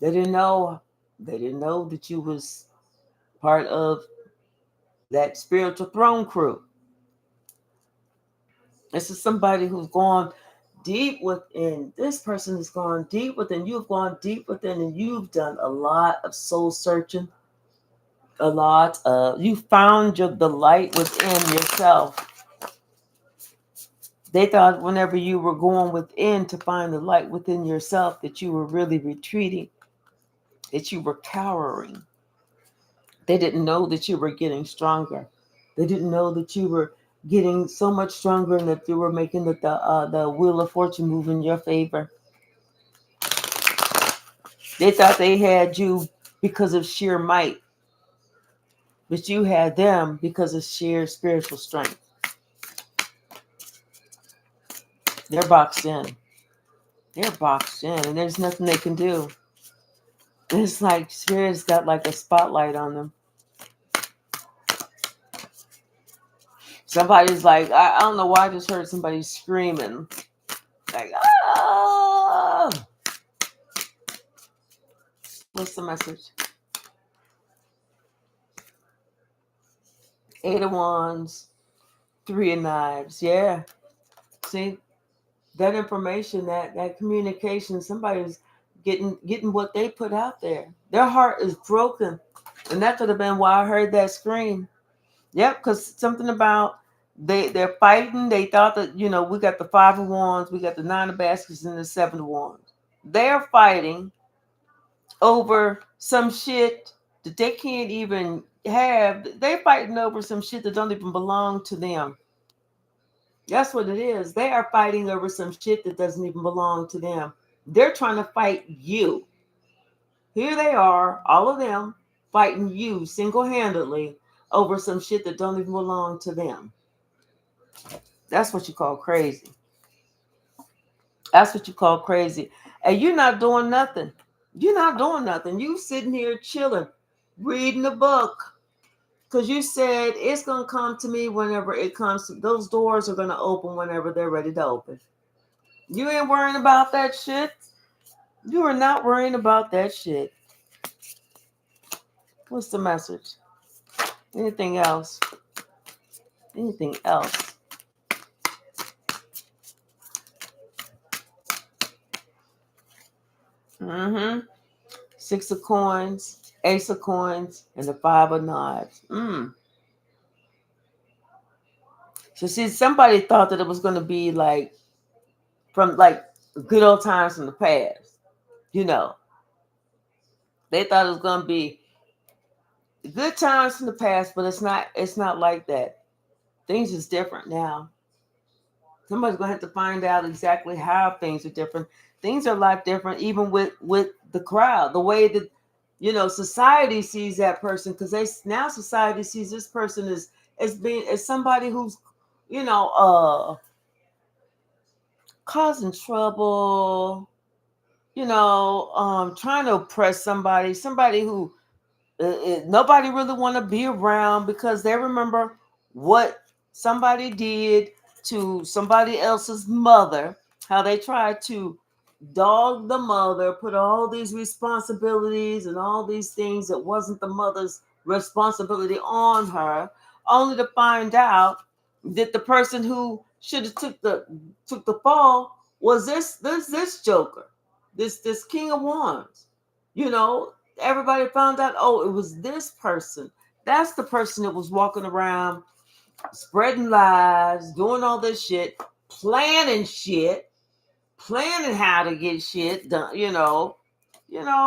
They didn't know that you was part of that spiritual throne crew. This is somebody who's gone deep within. This person has gone deep within. You've gone deep within, and you've done a lot of soul searching. A lot. You found the light within yourself. They thought whenever you were going within to find the light within yourself that you were really retreating, that you were cowering. They didn't know that you were getting stronger. They didn't know that you were getting so much stronger and that you were making the wheel of fortune move in your favor. They thought they had you because of sheer might, but you had them because of sheer spiritual strength. They're boxed in. They're boxed in, and there's nothing they can do. It's like Spirit's got like a spotlight on them. Somebody's like, I don't know why I just heard somebody screaming. Like, oh! What's the message? 8 of Wands, 3 of Knives. Yeah. See, that information, that communication, somebody's getting what they put out there. Their heart is broken. And that could have been why I heard that scream. Yep, because something about they're fighting. They thought that, we got the 5 of Wands, we got the 9 of Baskets, and the 7 of Wands. They're fighting over some shit that they can't even have. They're fighting over some shit that don't even belong to them. That's what it is. They are fighting over some shit that doesn't even belong to them. They're trying to fight you. Here they are, all of them, fighting you single-handedly over some shit that don't even belong to them. That's what you call crazy. That's what you call crazy. And you're not doing nothing. You're not doing nothing. You sitting here chilling, reading a book. Because you said it's going to come to me whenever it comes to, those doors are going to open whenever they're ready to open. You ain't worrying about that shit. You are not worrying about that shit. What's the message? Anything else? Anything else? Mm-hmm. 6 of Coins, Ace of Coins, and the 5 of Knives. So see, somebody thought that it was going to be like from like good old times from the past. They thought it was going to be good times from the past, but it's not. It's not like that. Things is different now. Somebody's going to have to find out exactly how things are different. Things are a lot different, even with the crowd, the way that society sees that person, because now society sees this person as somebody who's causing trouble, trying to oppress somebody who nobody really want to be around, because they remember what somebody did to somebody else's mother, how they tried to dog the mother, put all these responsibilities and all these things that wasn't the mother's responsibility on her, only to find out that the person who should have took the fall was this Joker, this King of Wands. Everybody found out, oh, it was this person. That's the person that was walking around spreading lies, doing all this shit, planning how to get shit done,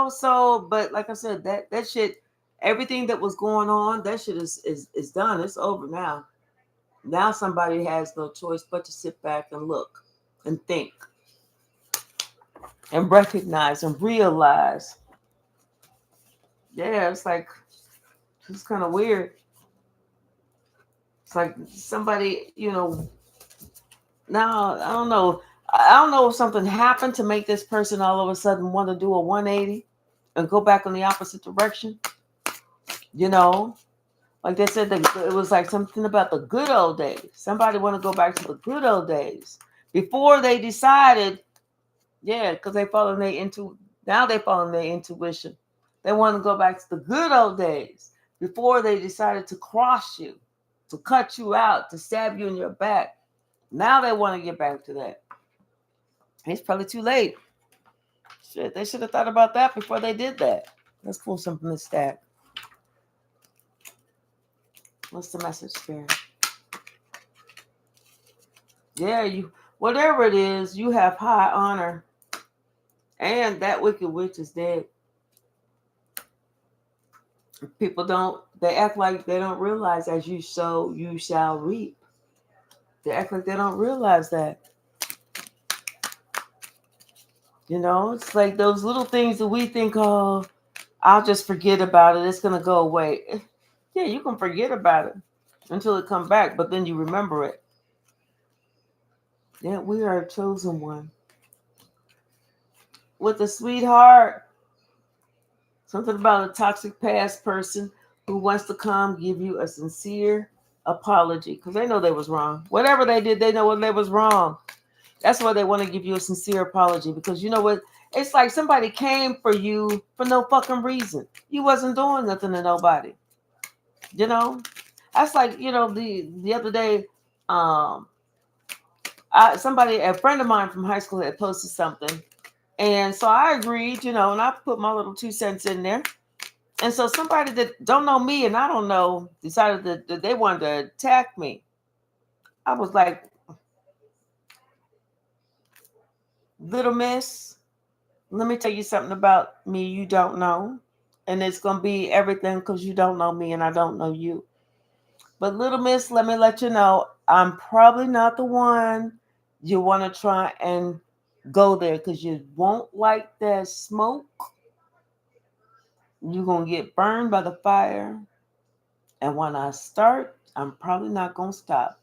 so, but like I said, that shit, everything that was going on, that shit is done. It's over now. Now somebody has no choice but to sit back and look and think and recognize and realize. Yeah, it's like, it's kind of weird. It's like somebody, now I don't know. I don't know if something happened to make this person all of a sudden want to do a 180 and go back in the opposite direction. Like they said, it was like something about the good old days. Somebody want to go back to the good old days before they decided, yeah, because now they follow their intuition. They want to go back to the good old days before they decided to cross you, to cut you out, to stab you in your back. Now they want to get back to that. It's probably too late. Shit, they should have thought about that before they did that. Let's pull something from the stack. What's the message, Spirit? Yeah, you, whatever it is, you have high honor. And that wicked witch is dead. People don't, they act like they don't realize as you sow, you shall reap. They act like they don't realize that. You know, it's like those little things that we think, oh, I'll just forget about it. It's going to go away. Yeah, you can forget about it until it comes back, but then you remember it. Yeah, we are a chosen one. With a sweetheart, something about a toxic past person who wants to come give you a sincere apology because they know they was wrong. Whatever they did, they know what they was wrong. That's why they want to give you a sincere apology because you know what? It's like somebody came for you for no fucking reason. You wasn't doing nothing to nobody. You know? That's like, you know, the other day, a friend of mine from high school had posted something. And so I agreed, you know, and I put my little 2 cents in there. And so somebody that don't know me and I don't know decided that they wanted to attack me. I was like, little miss, let me tell you something about me you don't know. And it's going to be everything because you don't know me and I don't know you. But little miss, let me let you know, I'm probably not the one you want to try and go there because you won't like that smoke. You're going to get burned by the fire. And when I start, I'm probably not going to stop.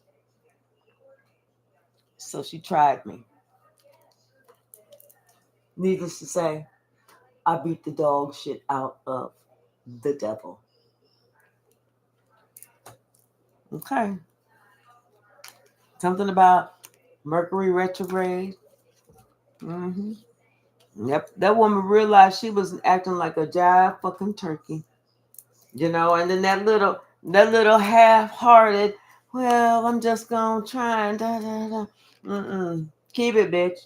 So she tried me. Needless to say, I beat the dog shit out of the devil. Okay. Something about Mercury retrograde. Mm-hmm. Yep. That woman realized she was acting like a jive fucking turkey. You know, and then that little half-hearted, well, I'm just gonna try and da da da. Mm-mm. Keep it, bitch.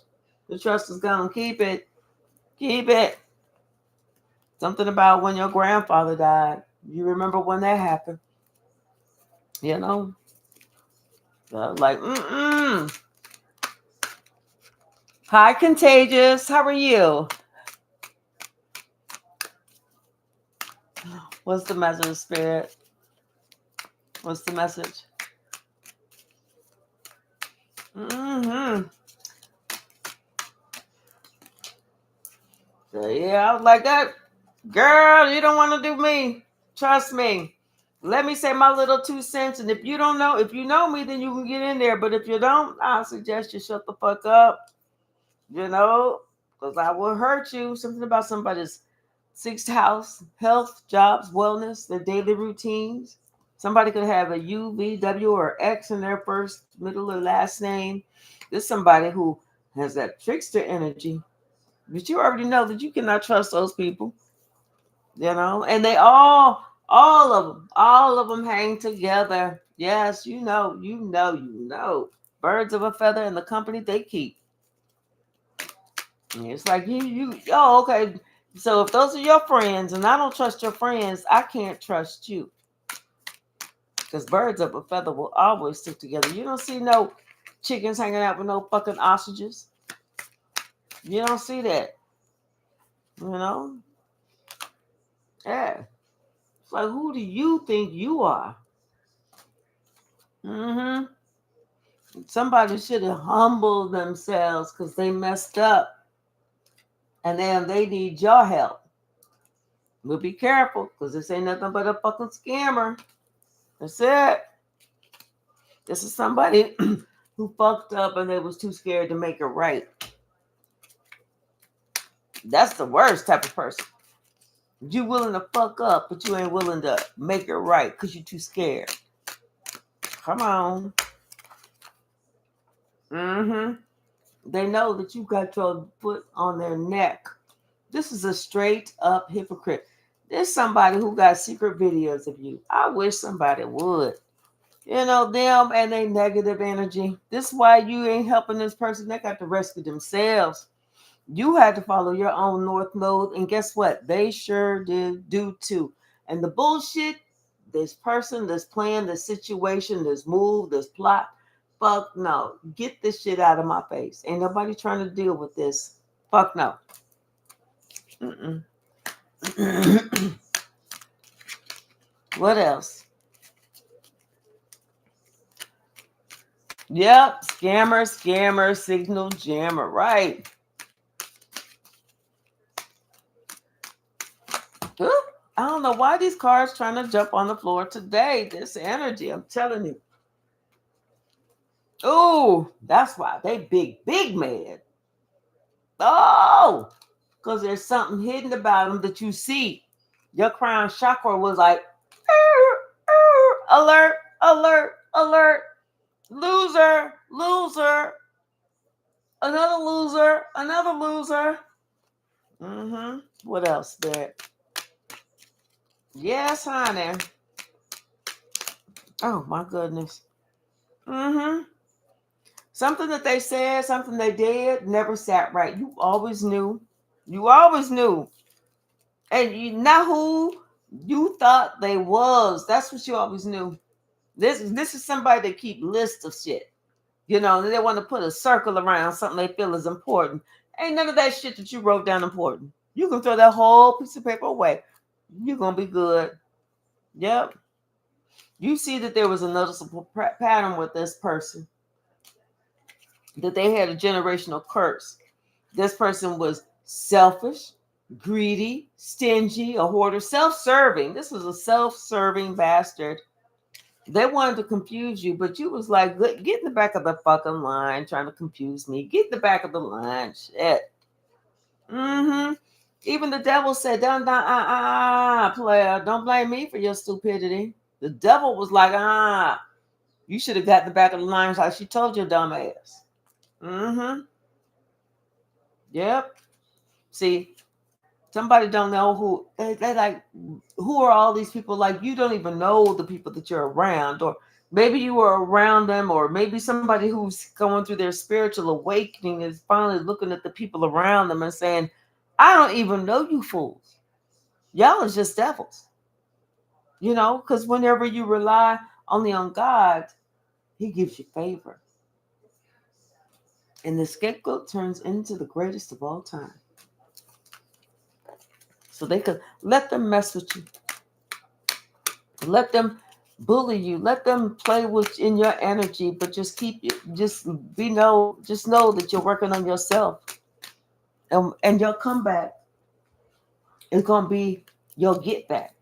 The trust is gonna keep it. Keep it. Something about when your grandfather died. You remember when that happened? You know? Like, mm-mm. Hi, Contagious. How are you? What's the message, Spirit? What's the message? Mm-hmm. So, yeah, I was like that. Girl, you don't want to do me. Trust me. Let me say my little 2 cents. And if you don't know, if you know me, then you can get in there. But if you don't, I suggest you shut the fuck up. You know, because I will hurt you. Something about somebody's sixth house, health, jobs, wellness, their daily routines. Somebody could have a U, V, W, or X in their first, middle, or last name. There's somebody who has that trickster energy. But you already know that you cannot trust those people. You know, and they all of them hang together. Yes, you know. Birds of a feather in the company they keep. And it's like oh, okay. So if those are your friends and I don't trust your friends, I can't trust you. Because birds of a feather will always stick together. You don't see no chickens hanging out with no fucking ostriches. You don't see that. You know? Yeah. It's like, who do you think you are? Mm-hmm. Somebody should have humbled themselves because they messed up. And then they need your help. But be careful because this ain't nothing but a fucking scammer. That's it. This is somebody who fucked up and they was too scared to make it right. That's the worst type of person. You willing to fuck up, but you ain't willing to make it right because you're too scared. Come on. Mm-hmm. They know that you got your foot on their neck. This is a straight up hypocrite. There's somebody who got secret videos of you. I wish somebody would. Them and their negative energy. This is why you ain't helping this person. They got to rescue themselves. You had to follow your own North Node, and guess what? They sure did do too. And the bullshit, this person, this plan, this situation, this move, this plot, fuck no. Get this shit out of my face. Ain't nobody trying to deal with this. Fuck no. Mm-mm. What else? Yep, scammer, signal jammer, right. Huh? I don't know why these cars trying to jump on the floor today. This energy, I'm telling you. Oh, that's why they big mad. Oh, because there's something hidden about them that you see. Your crown chakra was like, alert, alert, alert, loser, loser, another loser, another loser. What else there? Yes, honey. Oh my goodness. Something that they said, something they did, never sat right. You always knew. You always knew. And you know who you thought they was. That's what you always knew. This is somebody that keep lists of shit. They want to put a circle around something they feel is important. Ain't none of that shit that you wrote down important. You can throw that whole piece of paper away. You're gonna be good. Yep. You see that there was a noticeable pattern with this person. That they had a generational curse. This person was selfish, greedy, stingy, a hoarder, self-serving. This was a self-serving bastard. They wanted to confuse you, but you was like, get in the back of the fucking line trying to confuse me. Get in the back of the line. Shit. Even the devil said, don't, player, don't blame me for your stupidity. The devil was like, you should have got in the back of the line like she told your dumb ass. Yep. See, somebody don't know who they like. Who are all these people? Like, you don't even know the people that you're around, or maybe you were around them, or maybe somebody who's going through their spiritual awakening is finally looking at the people around them and saying, I don't even know you fools. Y'all is just devils. Because whenever you rely only on God, he gives you favor. And the scapegoat turns into the greatest of all time. So they could let them mess with you. Let them bully you. Let them play with in your energy, but just just know that you're working on yourself. And your comeback is gonna be your get back.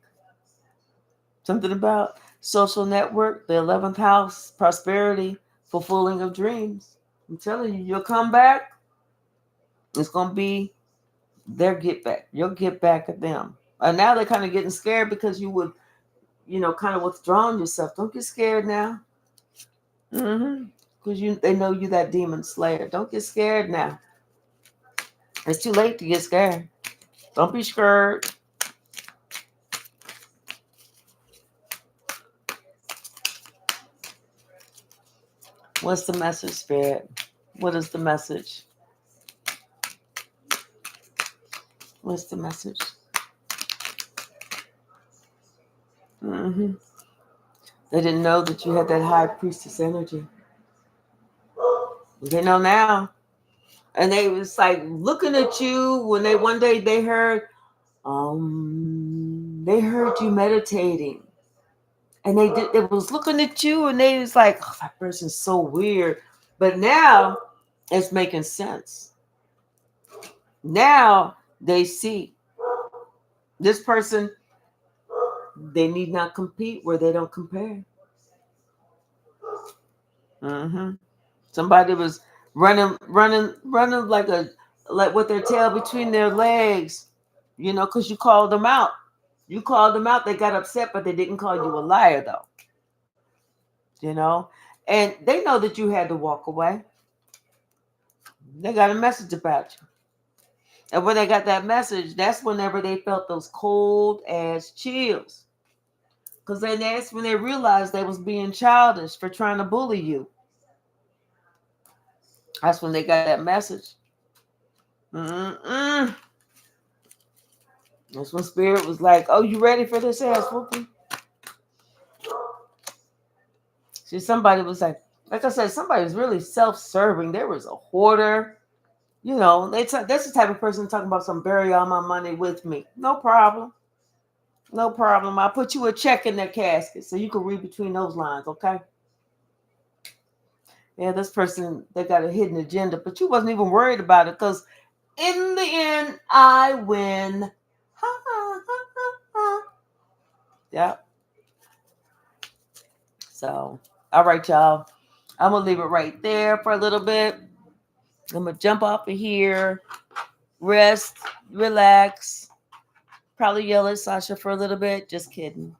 Something about social network, the 11th house, prosperity, fulfilling of dreams. I'm telling you, your comeback is gonna be their get back. You'll get back at them. And now they're kind of getting scared because you would, kind of withdrawn yourself. Don't get scared now. Because they know you that demon slayer. Don't get scared now. It's too late to get scared. Don't be scared. What's the message, Spirit? What is the message? What's the message? They didn't know that you had that high priestess energy. They know now. And they was like looking at you when one day they heard you meditating. And they was looking at you and they was like, oh, that person's so weird. But now it's making sense. Now they see this person, they need not compete where they don't compare. Somebody was running like with their tail between their legs, because you called them out. You called them out. They got upset, but they didn't call you a liar, though. And they know that you had to walk away. They got a message about you. And when they got that message, that's whenever they felt those cold ass chills. Because then that's when they realized they was being childish for trying to bully you. That's when they got that message. Mm-mm. That's when Spirit was like, "Oh, you ready for this ass whooping?" See, somebody was like I said, somebody was really self-serving. There was a hoarder. You know, that's the type of person talking about some bury all my money with me. No problem. No problem. I'll put you a check in that casket so you can read between those lines, okay? Yeah, this person, they got a hidden agenda, but you wasn't even worried about it because in the end, I win. Yeah. So, all right, y'all. I'm going to leave it right there for a little bit. I'm going to jump off of here, rest, relax, probably yell at Sasha for a little bit. Just kidding.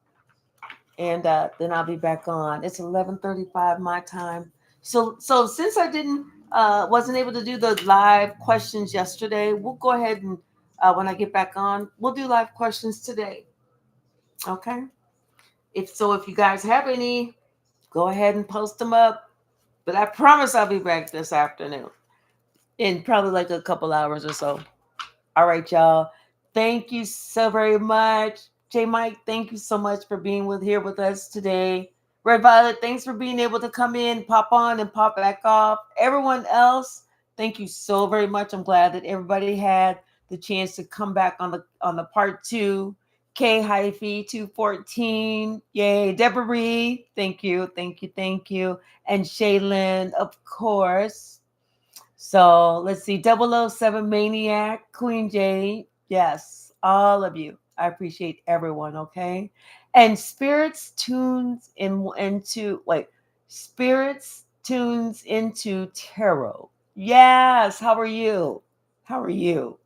And then I'll be back on. It's 11:35 my time. So since I didn't wasn't able to do the live questions yesterday, we'll go ahead and when I get back on, we'll do live questions today. Okay. If you guys have any, go ahead and post them up. But I promise I'll be back this afternoon in probably like a couple hours or so. All right, y'all. Thank you so very much. J Mike, thank you so much for being here with us today. Red Violet, thanks for being able to come in, pop on, and pop back off. Everyone else, thank you so very much. I'm glad that everybody had the chance to come back on the part two. K hyphy 214. Yay. Deborah, thank you, thank you, thank you. And Shaylin, of course. So let's see, 007 Maniac, Queen Jade. Yes, all of you. I appreciate everyone, okay? And Spirits tunes into tarot. Yes, how are you? How are you?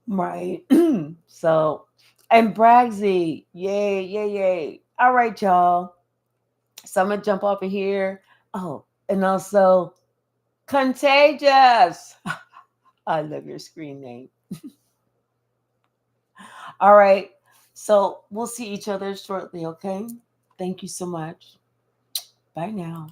Right. So, and Bragsy, yay, yay, yay. All right, y'all. So I'm gonna jump off of here. Oh, and also Contagious. I love your screen name. All right. So we'll see each other shortly, okay? Thank you so much. Bye now.